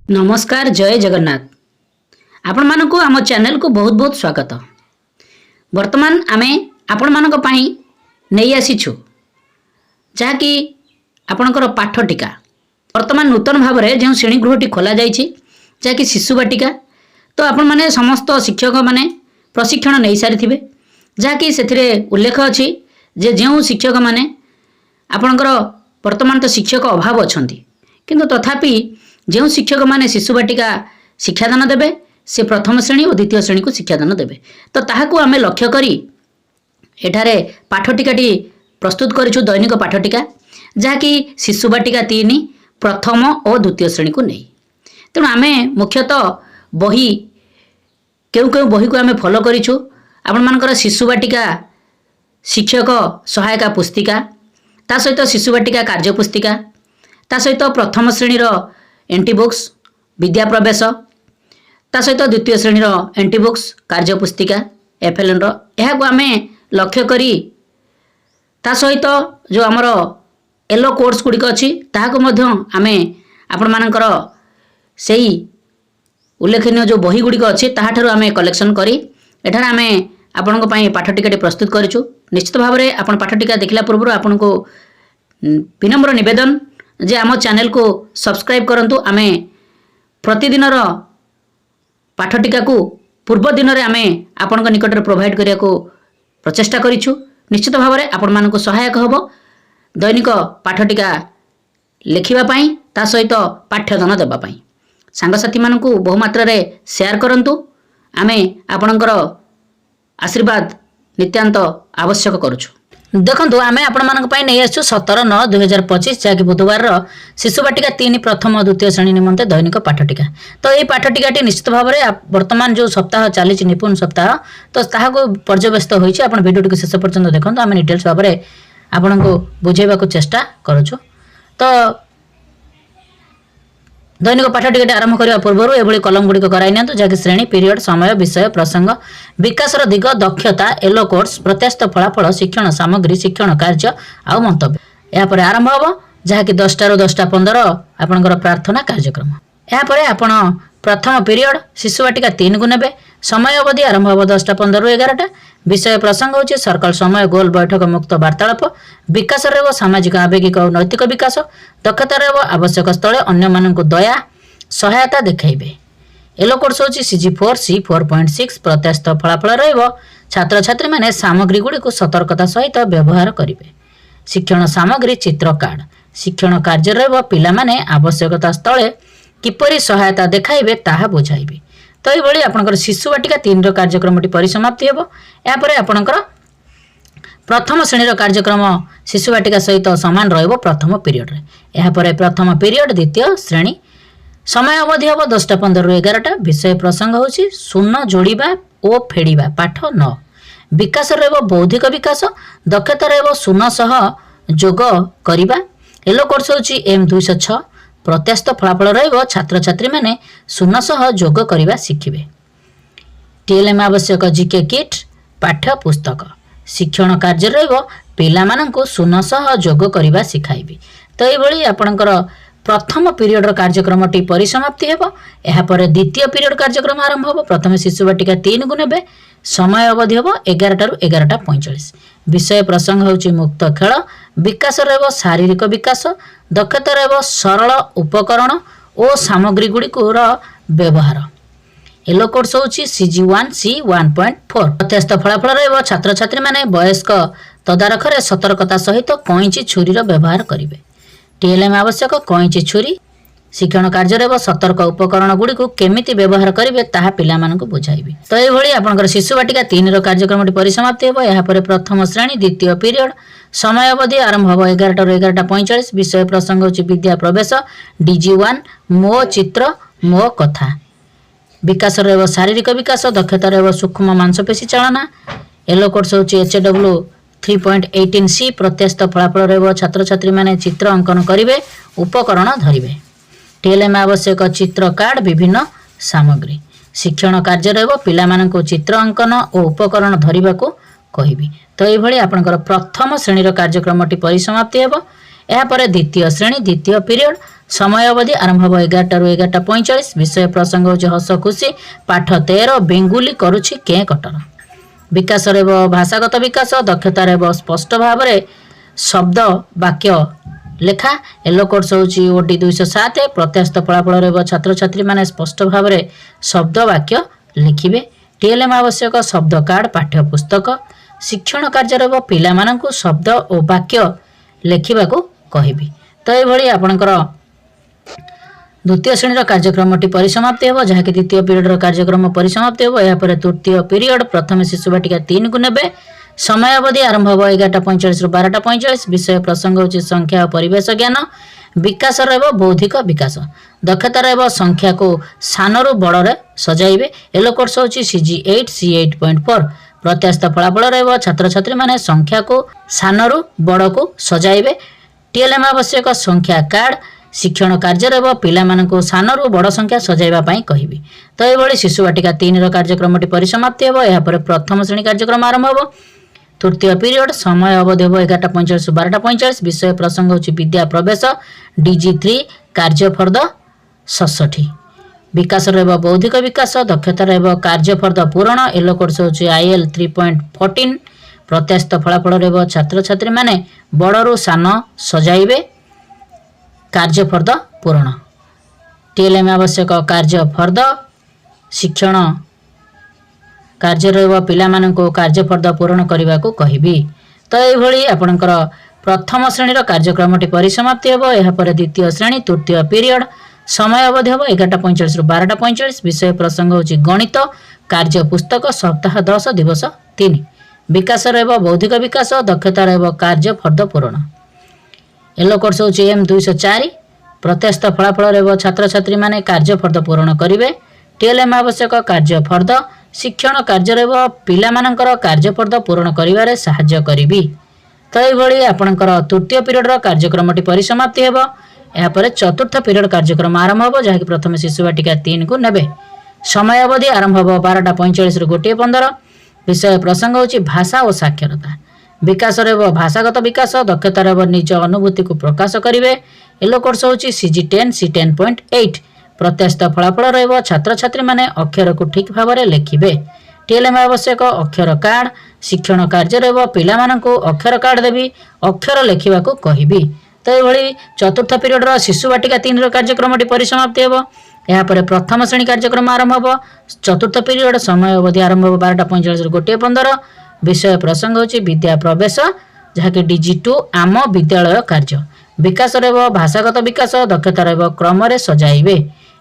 नमस्कार जय जगन्नाथ आपण मानक आम चैनल को बहुत बहुत स्वागत। वर्तमान आमे आपण मानक पई नहीं आसीछु जहाँकि आपणकर पाठ टीका वर्तमान नूतन भाव में जो श्रेणीगृहटी खोल जाइए जहाँकि शिशु बाटिका तो आपण माने समस्त शिक्षक माने प्रशिक्षण नहीं सारी जहाँकि से उल्लेख अच्छी जे जो शिक्षक माने आपणकर वर्तमान तो शिक्षक अभाव अच्छा किंतु तथापि जो शिक्षक माने शिशु बाटिका शिक्षादान देवे से प्रथम श्रेणी और द्वितीय श्रेणी को शिक्षादान देवे तो ताहाकू आमे लक्ष्य करी एठारे पाठटिकाटी प्रस्तुत करिछु दैनिक पाठटिका जहाँकि शिशु बाटिका 3 प्रथम और द्वितीय श्रेणी को नहीं। तेणु आमे मुख्यतः बही केउ केउ बही को आमे फॉलो करिछु आपण मानकर शिशु बाटिका शिक्षक सहायिका पुस्तिका ता सहित शिशु बाटिका कार्य पुस्तिका ता सहित प्रथम श्रेणी एंटी बुक्स विद्या प्रवेश ता सहित द्वितीय श्रेणी एंटी बुक्स कार्य पुस्तिका एफएलएन को आमे लक्ष्य करी ता सहित जो आमर येलो कोर्स गुड़िक अच्छी ताहाको मध्य आमे आपण मानकर सेही उल्लेखनीय जो बही गुड़िक अच्छी ताहाठारु आमे कलेक्शन करी एठार आमे आपनको पई पाठटिकाटी प्रस्तुत करिछु। निश्चित भाव में आपण पाठटिका देखला पूर्व आपनको विनम्र निवेदन जे आम चैनल को सब्सक्राइब करंतु आमे प्रतिदिन पाठटिका को पूर्व दिन में आमे आपण निकट में प्रोवाइड करिया को प्रचेष्टा करिछु। निश्चित भाव में आपण मानक सहायक हबो दैनिक पाठटिका लिखिबा पई ता सहित पाठ्यदान देबा पई सांगसाथी मानकू बहुमात्रा रे शेयर करंतु आमे आपणकर आशीर्वाद नित्यांत आवश्यक करुछु। देखो आम आपण नहीं आसु 17/9/2025 जहाँकि बुधवार शिशु बाटिका 3 प्रथम और द्वितीय श्रेणी निमंते दैनिक पाठटिका तो ये पाठटिकाटी निश्चित भाव में वर्तमान जो सप्ताह चली निपुण सप्ताह तो ताहाको पर्यवेस्त होइछि। आपण भिडियो शेष पर्यंत देखो आम डिटेल्स भाव में आपण को बुझेबा को चेष्टा करूछु। तो दैनिक पाठटिकाटी आरंभ करने पूर्व एभली कलम गुड़िक कराई नियंतु जहाँकि श्रेणी पीरियड समय विषय प्रसंग विकासर दिग दक्षता येलो कोर्स प्रत्याशित फलाफल शिक्षण सामग्री शिक्षण कार्य आउ मंतव्य यापर आरंभ हम जहाँकि 10 ରୁ 10:15 आपणकर प्रार्थना कार्यक्रम यापर आपण प्रथम पीरियड शिशु बाटिका 3 को नेबे समय अवधि आरंभ हम 10:15 ରୁ 11ଟା विषय प्रसंग होची सर्कल समय गोल बैठक मुक्त वार्तालाप विकास रे सामाजिक आवेगिक और नैतिक विकास दक्षता रे आवश्यक स्थले अन्य मानक दया सहायता देखाइबे। येलो कोर्स होची CG4 C4.6 प्रत्याशित फलाफल रहइबो छात्र छात्री माने सामग्री गुडी को सतर्कता सहित व्यवहार करिवे। शिक्षण सामग्री चित्र कार्ड शिक्षण कार्य रहइबो पिला माने आवश्यकता स्थले किपरि सहायता देखाइबे ताहा बुझाइबे। तो ये आपंकर शिशु बाटिका 3 कार्यक्रम परिसमाप्ति हे यापर आपंकर प्रथम श्रेणी कार्यक्रम शिशु बाटिका सहित सामान रहिबो प्रथम पीरियड रे यापर प्रथम पीरियड द्वितीय श्रेणी समय अवधि हम 10:15 ରୁ 11ଟା विषय प्रसंग होची शून्य जोड़िबा ओ फेड़िबा पाठ 9 विकास रहइबो बौद्धिक विकास दक्षता रहइबो शून्य सह जोग करिबा। येलो कोर्स होची M206 प्रत्याशित फलाफल रहिबो छात्र छात्री माने शून्य सह जोग करिबा शिखिबे। TLM आवश्यक जीके किट पाठ्य पुस्तक शिक्षण कार्य रहिबो पिला माननकु शून्य सह जोग करिबा सिखाइबे। तो एभली आपणकर प्रथम पीरियड कार्यक्रम टी परिसमाप्ति हेबो यापर द्वितीय पीरियड कार्यक्रम आरंभ हो प्रथम शिशु बाटिका 3 को नेबे समय अवधि हेबो 11टा ରୁ 11:45 विषय प्रसंग होची मुक्त खेल विकास रहइबो शारीरिक विकास दक्षता रहइबो सरल उपकरण और सामग्री गुडी को व्यवहार। येलो कोर्स होची CG1 C1.4 प्रत्याशित फलाफल रहइबो छात्र छात्री माने वयस्क तदारख रे सतर्कता सहित कैंची छुरी रो व्यवहार करिवे। TLM आवश्यक कैंची छुरी शिक्षण कार्य रे सतर्क उपकरण गुडी को केमिति व्यवहार करिवे ताहा पिला मानकु बुझाइबे। तो ए भली आपनकर शिशु बाटिका 3 कार्यक्रम परिसमाप्ति हेबो यापर प्रथम श्रेणी द्वितीय पीरियड समय अवधि आरंभ हो 11टा ରୁ 11:45 विषय प्रसंग होची विद्या प्रवेश DG1 मो चित्र मो कथा विकास रे शारीरिक विकास दक्षता रे सूक्ष्म मांसपेशी चालना। येलो कोर्स होची HW 3.18C प्रत्याशित फलाफल रहइबो छात्र छात्री माने चित्र अंकन करिवे उपकरण धरिवे। TLM आवश्यक चित्र कार्ड विभिन्न सामग्री शिक्षण कार्य रहइबो पिला माननको चित्र अंकन और उपकरण धरिबा को कहिबी। तो ये भली आपनकर प्रथम श्रेणी कार्यक्रम टी परिसमाप्ति हेबो यापर द्वितीय श्रेणी द्वितीय पीरियड समय अवधि आरंभ हो 11 ରୁ 11:45। विषय प्रसंग होची हस खुशी। पाठ 13 बेंगुली करुछि के कटर। विकास रहब भाषागत विकास। दक्षता रहब स्पष्ट भाव में शब्द वाक्य लेखा। येलो कोर्स होची ओडी 207। प्रत्याशित फलाफल रहब छात्र छात्री माने स्पष्ट भाव में शब्द वाक्य लिखिबे। टीएलएम आवश्यक शब्द कार्ड पाठ्य पुस्तक। शिक्षण कार्य रहब पिला मानकु शब्द और वाक्य लेखिबाकू कहिबी। तो ये आपणकर द्वितीय श्रेणी कार्यक्रमटी परिसमाप्ति हो जहाँकि द्वितीय पीरियड कार्यक्रम परिसमाप्ति हो। यापर तृतीय पीरियड प्रथम शिशु बाटिका 3 को नेबे। समय अवधि आरंभ हो 11:45 ରୁ 12:45। विषय प्रसंग होची संख्या और परिवेश ज्ञान। विकास रहब बौद्धिक विकास। दक्षता रहब संख्या को सानरू बड़े सजाइबे। येलो कोर्स होची CG8 C8.4। प्रत्याशित फलाफल रहब छात्र छात्री माने संख्या को सानरू बड़ को सजाइबे। टीएलएम आवश्यक संख्या कार्ड। शिक्षण कार्य रहब पिला मानकु सानरू बड़ संख्या सजाइबा पई कहिबी। तो एभली शिशु बाटिका 3 रो कार्यक्रमटी परिसमाप्ति हो। या पर प्रथम श्रेणी कार्यक्रम आरंभ हो। तृतीय पीरियड समय अवधि हो 11:45 ରୁ 12:45। विषय प्रसंग होची विद्या प्रवेश DG3 कार्य फर्द 66। विकास रहब बौद्धिक विकास। दक्षता रहब कार्य फर्द पूरण। येलो कोर्स होची IL 3.14। प्रत्याशित फलाफल रहब छात्र छात्री माने बड़रू सान सजाइबे कार्य फर्द पूरण। टीएलएम आवश्यक कार्य फर्द। शिक्षण कार्य रहब पिला मानकु कार्य फर्द पूरण करने कहिबी। तो ये आपणकर प्रथम श्रेणी कार्यक्रमटी परिसमाप्ति हो। या पर द्वितीय श्रेणी तृतीय पीरियड समय अवधि हो 11:45 ରୁ 12:45। विषय प्रसंग होची गणित कार्य पुस्तक सप्ताह 10 दिवस 3। विकास रहब बौद्धिक विकास। दक्षता रहब कार्य फर्द पूरण। येलो कोर्स होची M 204। प्रत्याशित फलाफल रहब छात्र छात्री माने कार्य फर्द पूरण करिवे। टीएलएम आवश्यक कार्य फर्द। शिक्षण कार्य रहब पिला मानकर कार्य फर्द पूरण करिवारे सहाय्य करिबी। तो ये आपणकर तृतीय पीरियड कार्यक्रमटी परिसमाप्ति हेबो। या पर चतुर्थ पीरियड कार्यक्रम आरंभ हो जहाँकि प्रथम शिशु बाटिका 3 को नेबे। समय अवधि आरंभ हो 12:45 ରୁ 1:15। विषय प्रसंग होची भाषा और साक्षरता। विकास रहब भाषागत विकास। दक्षता रहब निज अनुभूति को प्रकाश करिवे। येलो कोर्स होची CG10 C10.8। प्रत्याशित फलाफल रहब छात्र छात्री माने अक्षर को ठीक भाव में लिखिबे। टीएलएम आवश्यक अक्षर कार्ड। शिक्षण कार्य रहब पिला मानकु अक्षर कार्ड देबी अक्षर लिखिबा को कहिबी। तो ये चतुर्थ पीरियड शिशु बाटिका 3 रो कार्यक्रमटी परिसमाप्ति हो। या पर प्रथम श्रेणी कार्यक्रम आरंभ हो। चतुर्थ पीरियड समय अवधि आरंभ हो 12:45 ରୁ 1:15। विषय प्रसंग होची विद्या प्रवेश जहाँकि DG2 आम विद्यालय कार्य। विकास रहब भाषागत विकास। दक्षता रहब क्रम रे सजाइबे।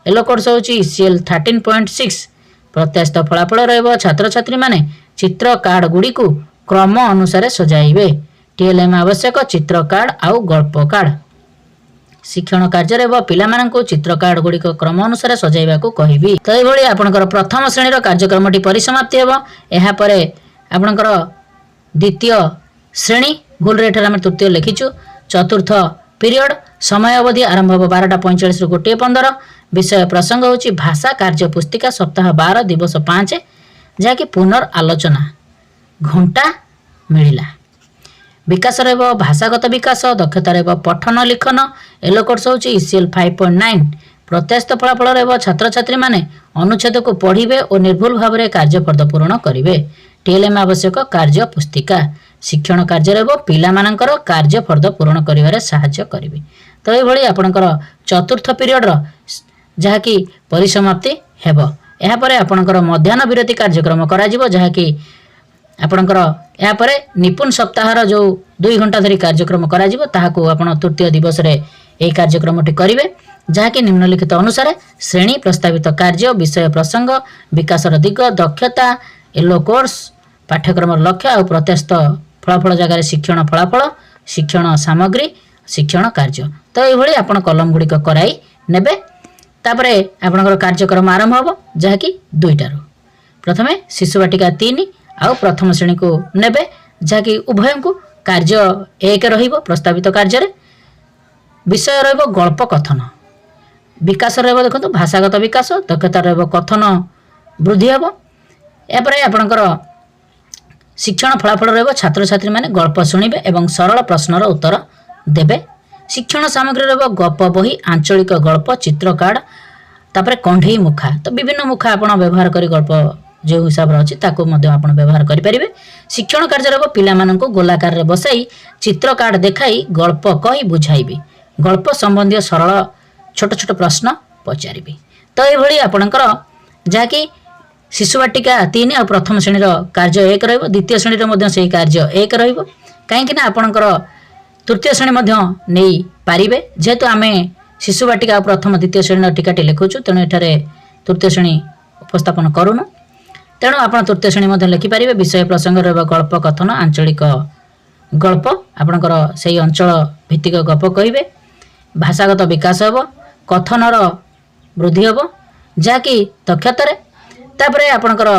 येलो कोर्स होची ECL 13.6। प्रत्याशित फलाफल रहब छात्र छात्री माने चित्र कार्ड गुडी को क्रम अनुसार सजाइबे। टीएलएम आवश्यक चित्र कार्ड आउ गल्प कार्ड। शिक्षण कार्य रहब पिला मानकु चित्र कार्ड गुडी को क्रम अनुसार सजाइबा को कहिबी। तो एभली आपणकर प्रथम श्रेणी कार्यक्रमटी परिसमाप्ति हेबो। एहा परे आपणकर द्वितीय श्रेणी भूल रेट आम तृतीय लिखिचु। चतुर्थ पीरियड समय अवधि आरंभ हो 12:45 ରୁ 1:15। विषय प्रसंग होची भाषा कार्य पुस्तिका सप्ताह 12 दिवस 5 जहाँकि पुनर्आलोचना घंटा मिलिला। विकास रहब भाषागत विकास। दक्षता रहब पठन लिखन। येलो कोर्स होची ECL 5.9। प्रत्याशित फलाफल रहब छात्र छात्री माने अनुच्छेद को पढ़िबे और निर्भुल भाव में कार्य फर्द पूरण करिवे। टीएलएम आवश्यक कार्य पुस्तिका। शिक्षण कार्य रहब पिला मानकर कार्य फर्द पूरण करिवारे सहाय्य करिवे। तो ये आपणकर चतुर्थ पीरियड जहाँकि परिसमाप्ति हेबो। या परे आपणकर मध्याह्न विरति कार्यक्रम करा जिवो जहाँकि आपणकर या परे निपुण सप्ताहर जो 2 घंटा धरी कार्यक्रम करा जिवो ताहाकू आपण तृतीय दिवस रे एही कार्यक्रमटी करिवे जहाँकि निम्नलिखित अनुसार श्रेणी प्रस्तावित कार्य विषय प्रसंग विकासर दिग दक्षता येलो कोर्स पाठ्यक्रम लक्ष्य और प्रत्याशित फलाफल जगह शिक्षण फलाफल शिक्षण सामग्री शिक्षण कार्य। तो ये आपण कलम गुड़िक कराई नेबे। तापरे आपणकर कार्यक्रम आरंभ हो जहाँकि 2टारू प्रथमे शिशु बाटिका 3 आउ प्रथम श्रेणी को नेबे जहाँकि उभय को कार्य 1 रहिबो। प्रस्तावित कार्य रे विषय रहिबो गल्प कथन। विकास रहिबो देखो भाषागत विकास। दक्षता रहिबो कथन वृद्धि हेबो। एपरे आपणकर शिक्षण फलाफल रहिबो छात्र छात्री माने गल्प शुणिबे एवं सरल प्रश्नर उत्तर देबे। शिक्षण सामग्री रहिबो गप बही आंचलिक गल्प चित्र कार्ड तापर कंढई मुखा तो विभिन्न मुखा आपण व्यवहार करी गल्प जो हिसाब रे अछि ताको मध्ये आपण व्यवहार करि परिबे। शिक्षण कार्य रहिबो पिला माननकु गोलाकार रे बसाई चित्र कार्ड देखाई गल्प कहि बुझाइबे गल्प संबंधी सरल छोट छोट प्रश्न पचारिबे। तो ए भली आपणकर जाकी शिशु वाटिका 3 और प्रथम श्रेणी कार्य 1 रहिबो द्वितीय श्रेणी रे से कार्य 1 रहिबो कहीं ना आपणकर तृतीय श्रेणी नहीं पारिबे जेहेतु आमे शिशु वाटिका प्रथम द्वितीय श्रेणी टीकाटी लिखुचु तेणु एठारे तृतीय श्रेणी उपस्थापन करूनु तेणु आप तृतीय श्रेणी लिखिपारे। विषय प्रसंग गल्प कथन आंचलिक गल्प आपणकर से अंचल भित्तिक गप कहिबे भाषागत विकास हेबो कथनर वृद्धि हेबो जाकि दक्षतारे तापरे आपणकर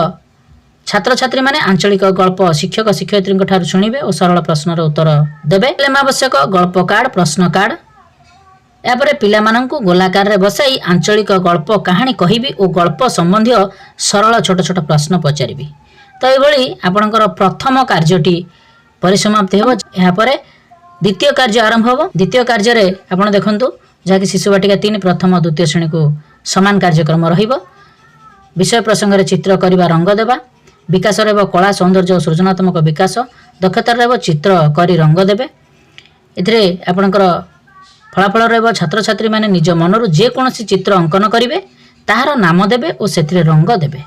छात्र छात्री माने आंचलिक गल्प शिक्षक शिक्षयित्री ठार शुणिबे और सरल प्रश्नर उत्तर देबे। आवश्यक गल्प कार्ड प्रश्न कार्ड यापर पिला माननकु गोलाकार रे बसाई आंचलिक गल्प कहानी कहिबी और गल्प संबंधी सरल छोट छोट प्रश्न पचारिबी। तो ये आपणकर प्रथम कार्यटी परिसमाप्ति हेबो यापर द्वितीय कार्य आरंभ हेबो। द्वितीय कार्य रे आपण देखंतु जहाँकि शिशु वाटिका 3 प्रथम द्वितीय श्रेणी को समान कार्यक्रम रहिबो। विषय प्रसंग रे चित्र करिबा रंग देबा विकास रहबो कला सौंदर्य और सृजनात्मक विकास दक्षता रहबो चित्र करी रंग देबे। एथिरे आपणकर फलाफल रहबो छात्र छात्री माने निज मनरु जे कोनोसी चित्र अंकन करिवे ताहार नाम देबे और सेथिरे रंग देबे।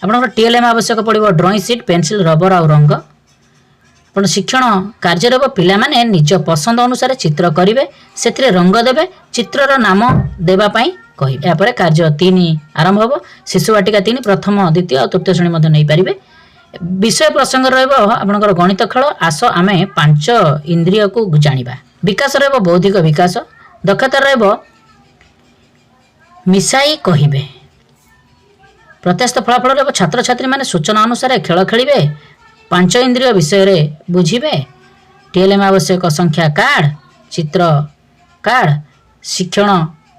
आपणकर टीएलएम आवश्यक पड़िबो ड्राइंग शीट पेंसिल रबर और रंग। आपण शिक्षण कार्य रहबो पिला माने निज पसंद अनुसार चित्र करिवे सेथिरे रंग देबे चित्रर नाम देबा पई कहि। या परे कार्य 3 आरंभ होबो शिशु वाटिका 3 प्रथम द्वितीय और तृतीय श्रेणी मध्ये नै पारिबे। विषय प्रसंग रहबो आपणकर गणित खेल आस आमे 5 इंद्रिय को जानिबा। विकास रहबो बौद्धिक विकास दक्षता रहबो मिसाई कहिबे। प्रत्यास्थ फलाफल रहबो छात्र छात्री माने सूचना अनुसार खेल खेलिबे 5 इंद्रिय विषय रे बुझिबे। टीएलएम आवश्यक संख्या कार्ड चित्र कार्ड शिक्षण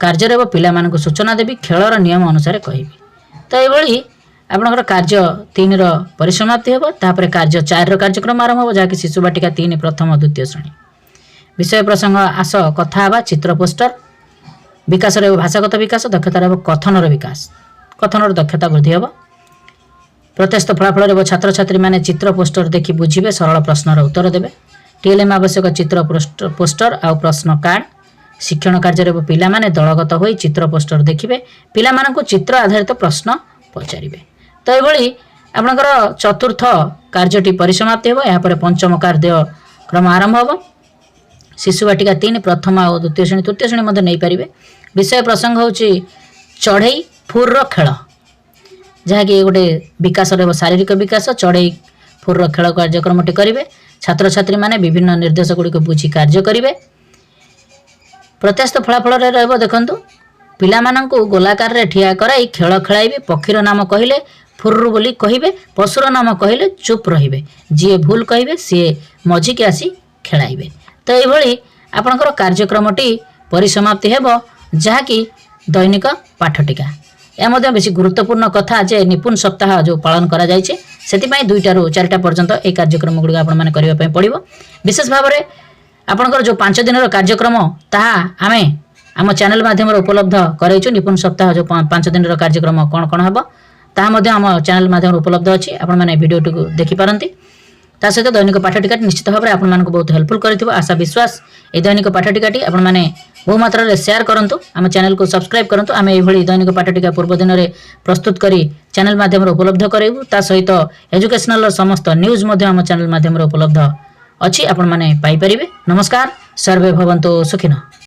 कार्य रे पिला मानक सूचना देबी खेलर नियम अनुसार कहिबी। तो ये आपणकर कार्य 3 रो परिसमाप्ति हेबो तापर कार्य 4 रो कार्यक्रम आरंभ हो जाकि शिशु वाटिका 3 प्रथम द्वितीय श्रेणी। विषय प्रसंग आस कथा हवा चित्र पोस्टर विकास रे भाषागत विकास दक्षता रे कथनर विकास कथनर दक्षता वृद्धि हेबो। प्रत्यास्थ फलाफल रे छात्र छात्री माने चित्र पोस्टर देखि बुझिबे सरल प्रश्नर उत्तर देबे। टीएलएम आवश्यक चित्र पोस्टर आ प्रश्न कार्ड शिक्षण कार्य रे पिला माने दलगत होई चित्र पोस्टर देखिबे पिला मानकु चित्र आधारित प्रश्न पचारिबे। तो ये आपणकर चतुर्थ कार्यटी परिसमाप्ति हेबो। या परे पंचम कार्य क्रम आरंभ होबो शिशु वाटिका 3 प्रथम और द्वितीय श्रेणी तृतीय श्रेणी मध्ये नै पारिबे। विषय प्रसंग होची चढ़ई फुर रो खेल जहाँकि गोटे विकास रहिबो शारीरिक विकास चढ़ई फुर रो खेल कार्यक्रमटी करिवे। छात्र छात्री माने विभिन्न निर्देश गुडी को बुझी कार्य करिवे। प्रत्यास्थ फलाफल रे रहबो देखंतु पिला माननकु गोलाकार रे ठिया कराई खेल खेलाइबे पक्षीर नाम कहिले फुर्रु बोली कहिबे पशुर नाम कहिले चुप रहिबे जे भूल कहिबे से मझी के आसी खेलाइबे। तो ये भली आपणकर कार्यक्रमटी परिसमाप्ति हेबो जहाँकि दैनिक पाठटिका। या मध्य बेसी गुरुत्वपूर्ण कथा जे निपुण सप्ताह जो पालन करा जायछे सेतिपई 2टा रु 4टा पर्यंत ए कार्यक्रम गुडी आपण माने करिवा पई पड़िबो। विशेष भाव में आपणकर जो 5 दिन कार्यक्रम ताहा आमे आम चैनल माध्यम उपलब्ध करैछु। निपुण सप्ताह जो 5 दिन कार्यक्रम कौन कौन हेबो ताहा मध्य आम चैनल माध्यम उपलब्ध अछि आपण माने वीडियोटी को देखि पारंती। ता सहित दैनिक पाठटिका निश्चित भाव में आपण मानक बहुत हेल्पफुल करिथिबो आशा विश्वास। ए दैनिक पाठटिकाटी आपण माने बहु मात्रा रे शेयर करंतु आम चैनल को सब्सक्राइब करंतु। आमे ए भली दैनिक पाठटिका पूर्व दिन रे प्रस्तुत करी चैनल माध्यम उपलब्ध करैबु। ता सहित एजुकेशनल समस्त न्यूज मध्य आम चैनल माध्यम उपलब्ध अछि आपण माने पाई परिबे। नमस्कार सर्वे भवन्तु सुखिनः।